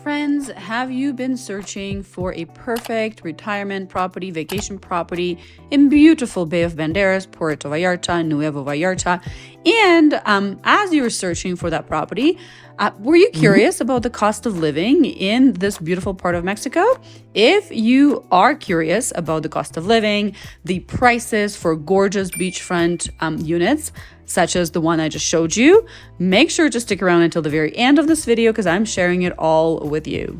Friends, have you been searching for a perfect retirement property, vacation property in beautiful Bay of Banderas, Puerto Vallarta, Nuevo Vallarta? And as you were searching for that property, were you curious about the cost of living in this beautiful part of Mexico? If you are curious about the cost of living, the prices for gorgeous beachfront units, such as the one I just showed you, make sure to stick around until the very end of this video because I'm sharing it all with you.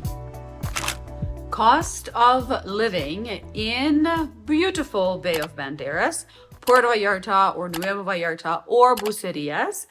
Cost of living in beautiful Bay of Banderas, Puerto Vallarta or Nuevo Vallarta or Bucerías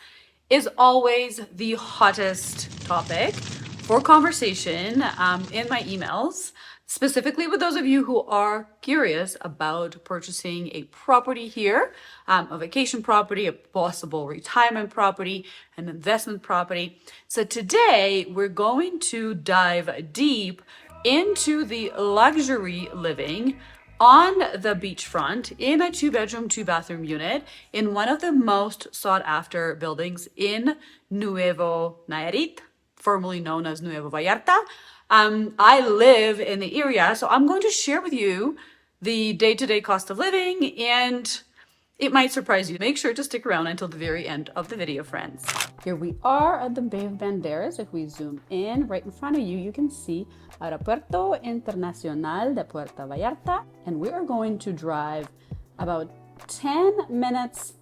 is always the hottest topic for conversation in my emails, specifically with those of you who are curious about purchasing a property here, a vacation property, a possible retirement property, an investment property. So today we're going to dive deep into the luxury living on the beachfront in a 2-bedroom, 2-bathroom unit in one of the most sought after buildings in Nuevo Nayarit, formerly known as Nuevo Vallarta. I live in the area, so I'm going to share with you the day-to-day cost of living, and it might surprise you. Make sure to stick around until the very end of the video, friends. Here we are at the Bay of Banderas. If we zoom in, right in front of you, you can see Aeropuerto Internacional de Puerto Vallarta, and we are going to drive about 10 minutes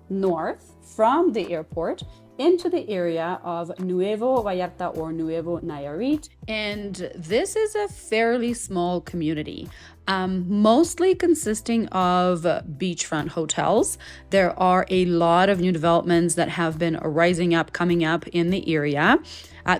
north from the airport into the area of Nuevo Vallarta or Nuevo Nayarit. And this is a fairly small community, mostly consisting of beachfront hotels. There are a lot of new developments that have been rising up, coming up in the area.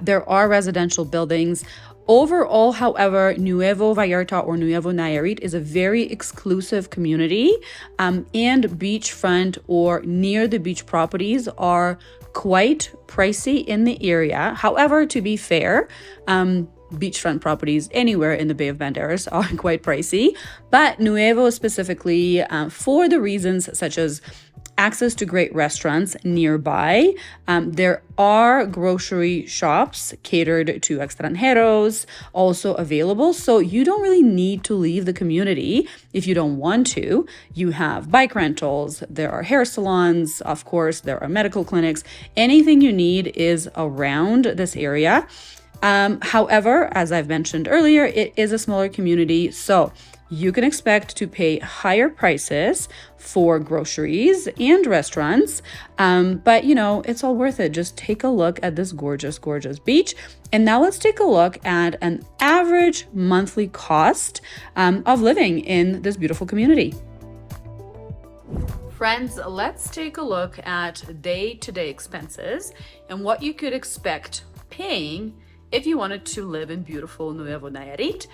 There are residential buildings. Overall, however, Nuevo Vallarta or Nuevo Nayarit is a very exclusive community, and beachfront or near the beach properties are quite pricey in the area. However, to be fair, beachfront properties anywhere in the Bay of Banderas are quite pricey, but Nuevo specifically for the reasons such as access to great restaurants nearby. There are grocery shops catered to extranjeros also available, so you don't really need to leave the community if you don't want to. You have bike rentals, there are hair salons, of course, there are medical clinics. Anything you need is around this area. However, as I've mentioned earlier, it is a smaller community, so you can expect to pay higher prices for groceries and restaurants, but you know, it's all worth it. Just take a look at this gorgeous, gorgeous beach. And now let's take a look at an average monthly cost of living in this beautiful community. Friends, let's take a look at day-to-day expenses and what you could expect paying if you wanted to live in beautiful Nuevo Nayarit.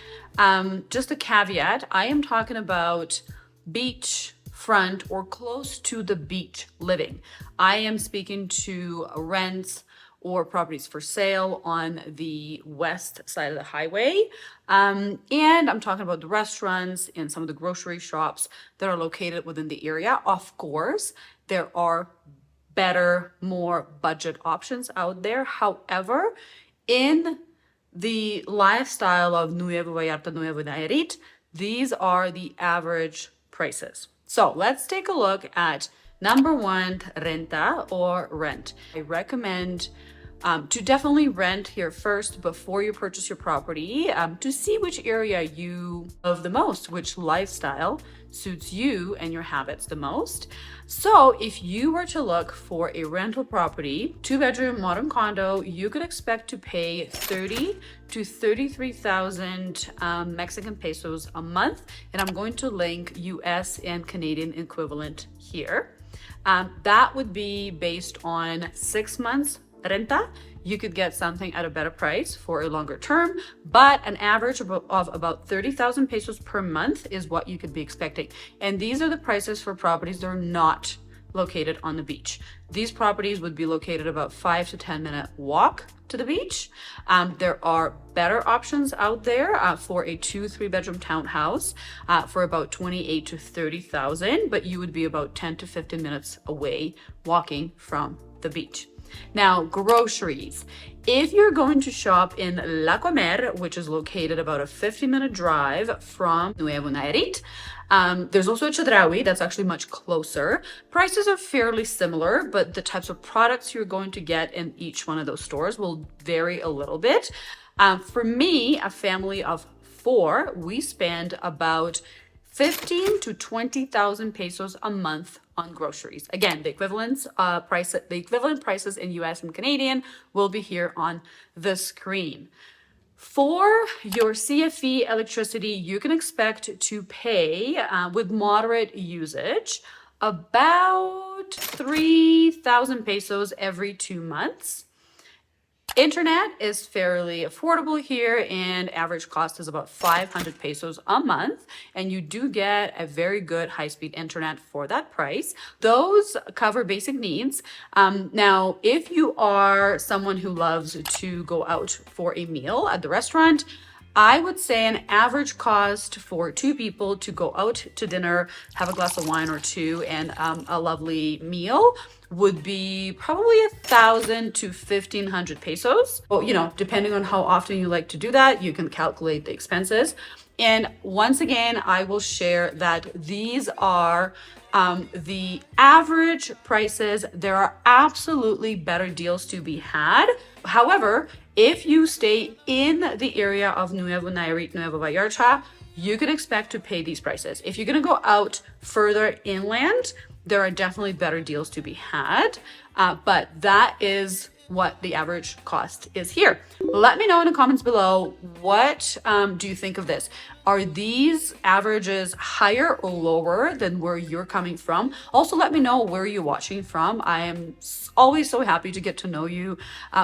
Just a caveat, I am talking about beach front or close to the beach living. I am speaking to rents or properties for sale on the west side of the highway. And I'm talking about the restaurants and some of the grocery shops that are located within the area. Of course, there are better, more budget options out there. However, in the lifestyle of Nuevo Vallarta, Nuevo Nayarit, these are the average prices. So let's take a look at number one, renta or rent. I recommend to definitely rent here first before you purchase your property to see which area you love the most, which lifestyle suits you and your habits the most. So if you were to look for a rental property, 2-bedroom modern condo, you could expect to pay 30 to 33,000 Mexican pesos a month. And I'm going to link US and Canadian equivalent here. That would be based on 6 months renta. You could get something at a better price for a longer term, but an average of about 30,000 pesos per month is what you could be expecting. And these are the prices for properties that are not located on the beach. These properties would be located about 5 to 10 minute walk to the beach. There are better options out there for a 2-3 bedroom townhouse for about 28 to 30,000, but you would be about 10 to 15 minutes away walking from the beach. Now, groceries. If you're going to shop in La Comer, which is located about a 50-minute drive from Nuevo Nayarit, there's also a Chedraui that's actually much closer. Prices are fairly similar, but the types of products you're going to get in each one of those stores will vary a little bit. For me, a family of 4, we spend about 15 to 20,000 pesos a month on groceries. Again, the equivalent prices in US and Canadian will be here on the screen. For your CFE electricity, you can expect to pay, with moderate usage, about 3,000 pesos every 2 months. Internet is fairly affordable here, and average cost is about 500 pesos a month, and you do get a very good high-speed internet for that price. Those cover basic needs. Now, if you are someone who loves to go out for a meal at the restaurant, I would say an average cost for 2 people to go out to dinner, have a glass of wine or 2, and a lovely meal would be probably 1,000 to 1,500 pesos. Well, depending on how often you like to do that, you can calculate the expenses. And once again, I will share that these are the average prices. There are absolutely better deals to be had. However, if you stay in the area of Nuevo Nayarit, Nuevo Vallarta, you can expect to pay these prices. If you're going to go out further inland, there are definitely better deals to be had, but that is what the average cost is here. Let me know in the comments below, what do you think of this? Are these averages higher or lower than where you're coming from? Also, let me know where you're watching from. I am always so happy to get to know you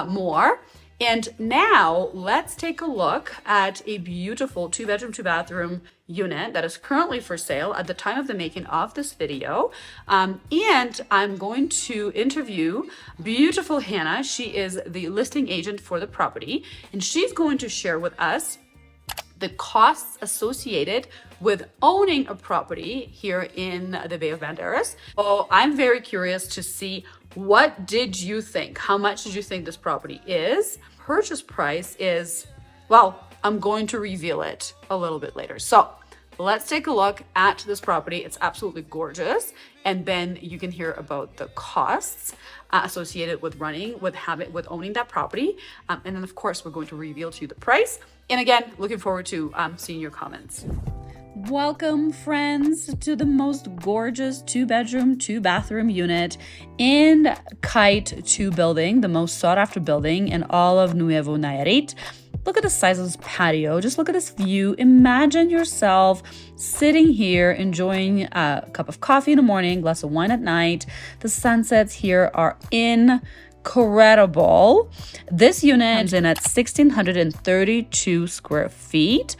more. And now let's take a look at a beautiful 2-bedroom, 2-bathroom unit that is currently for sale at the time of the making of this video. And I'm going to interview beautiful Hannah. She is the listing agent for the property, and she's going to share with us the costs associated with owning a property here in the Bay of Banderas. So I'm very curious to see, what did you think? How much did you think this property is? Purchase price is, well, I'm going to reveal it a little bit later. So let's take a look at this property. It's absolutely gorgeous. And then you can hear about the costs associated with owning that property. And then of course, we're going to reveal to you the price. And again, looking forward to seeing your comments. Welcome, friends, to the most gorgeous 2-bedroom, 2-bathroom unit in Kite 2 building, the most sought after building in all of Nuevo Nayarit. Look at the size of this patio. Just look at this view. Imagine yourself sitting here enjoying a cup of coffee in the morning, glass of wine at night. The sunsets here are incredible. This unit is in at 1,632 square feet,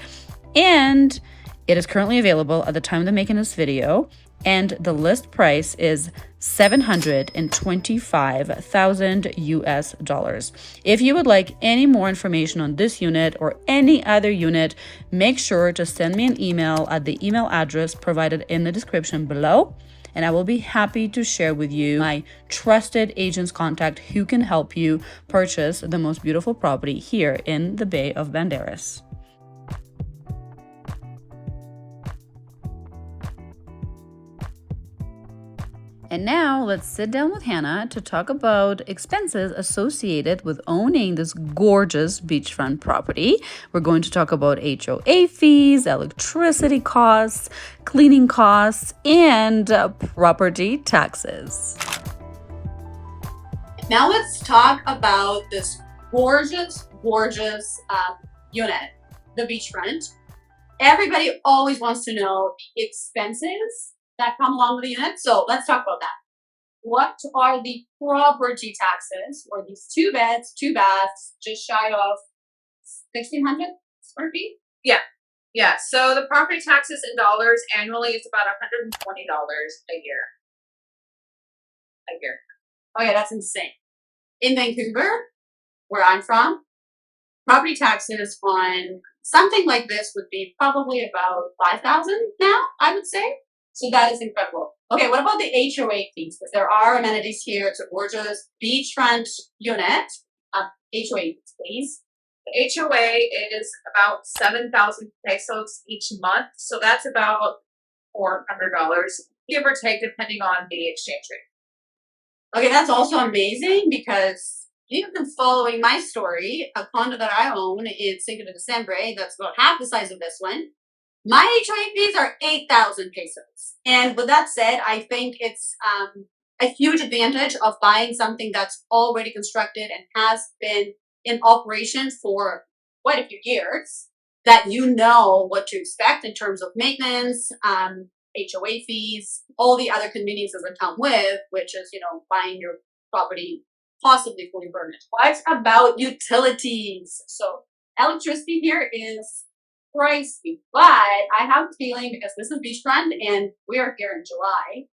and it is currently available at the time of the making this video, and the list price is $725,000 US dollars. If you would like any more information on this unit or any other unit, make sure to send me an email at the email address provided in the description below, and I will be happy to share with you my trusted agent's contact who can help you purchase the most beautiful property here in the Bay of Banderas. And now let's sit down with Hannah to talk about expenses associated with owning this gorgeous beachfront property. We're going to talk about HOA fees, electricity costs, cleaning costs, and property taxes. Now let's talk about this gorgeous unit, the beachfront. Everybody always wants to know the expenses that come along with the unit. So let's talk about that. What are the property taxes for these 2 beds, 2 baths, just shy of 1,600 square feet? Yeah. So the property taxes in dollars annually is about $120 a year. Oh yeah, that's insane. In Vancouver, where I'm from, property taxes on something like this would be probably about 5,000 now, I would say. So that is incredible. Okay, what about the HOA fees? Because there are amenities here. It's a gorgeous beachfront unit. HOA, please. The HOA is about 7,000 pesos each month, so that's about $400, give or take, depending on the exchange rate. Okay, that's also amazing because you've been following my story. A condo that I own in Cinco de Diciembre, that's about half the size of this one. My HOA fees are 8,000 pesos. And with that said, I think it's a huge advantage of buying something that's already constructed and has been in operation for quite a few years, that you know what to expect in terms of maintenance, HOA fees, all the other conveniences that come with, which is, buying your property possibly fully furnished. What about utilities? So electricity here is pricey, but I have a feeling because this is beachfront and we are here in July,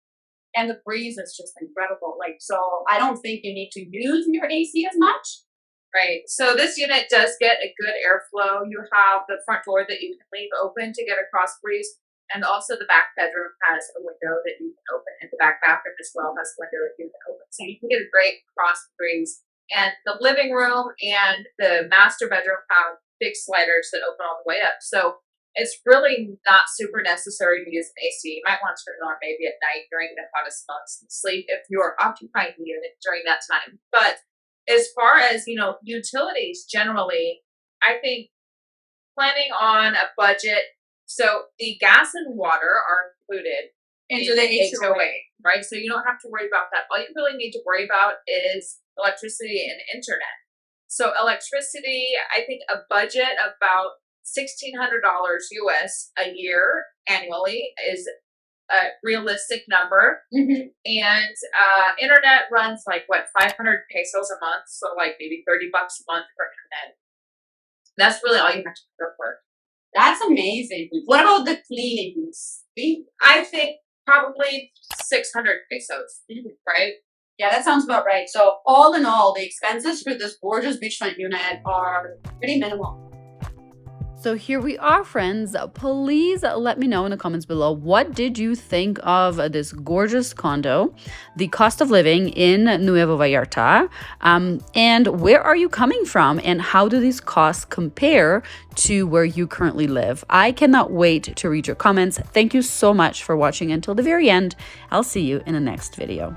and the breeze is just incredible. So I don't think you need to use your AC as much. Right. So this unit does get a good airflow. You have the front door that you can leave open to get a cross breeze. And also the back bedroom has a window that you can open. And the back bathroom as well has a window that you can open. So you can get a great cross breeze. And the living room and the master bedroom have big sliders that open all the way up. So it's really not super necessary to use an AC. You might want to turn it on maybe at night during the hottest months and sleep if you're occupying the unit during that time. But as far as, utilities generally, I think planning on a budget, so the gas and water are included into the HOA, right? So you don't have to worry about that. All you really need to worry about is electricity and internet. So electricity, I think a budget of about $1,600 US a year annually is a realistic number. Mm-hmm. And internet runs 500 pesos a month, so maybe $30 a month for internet. That's really all you have to pay for. That's amazing. What about the cleanings? I think probably 600 pesos, right? Yeah, that sounds about right. So all in all, the expenses for this gorgeous beachfront unit are pretty minimal. So here we are, friends. Please let me know in the comments below, what did you think of this gorgeous condo, the cost of living in Nuevo Vallarta, and where are you coming from, and how do these costs compare to where you currently live? I cannot wait to read your comments. Thank you so much for watching until the very end. I'll see you in the next video.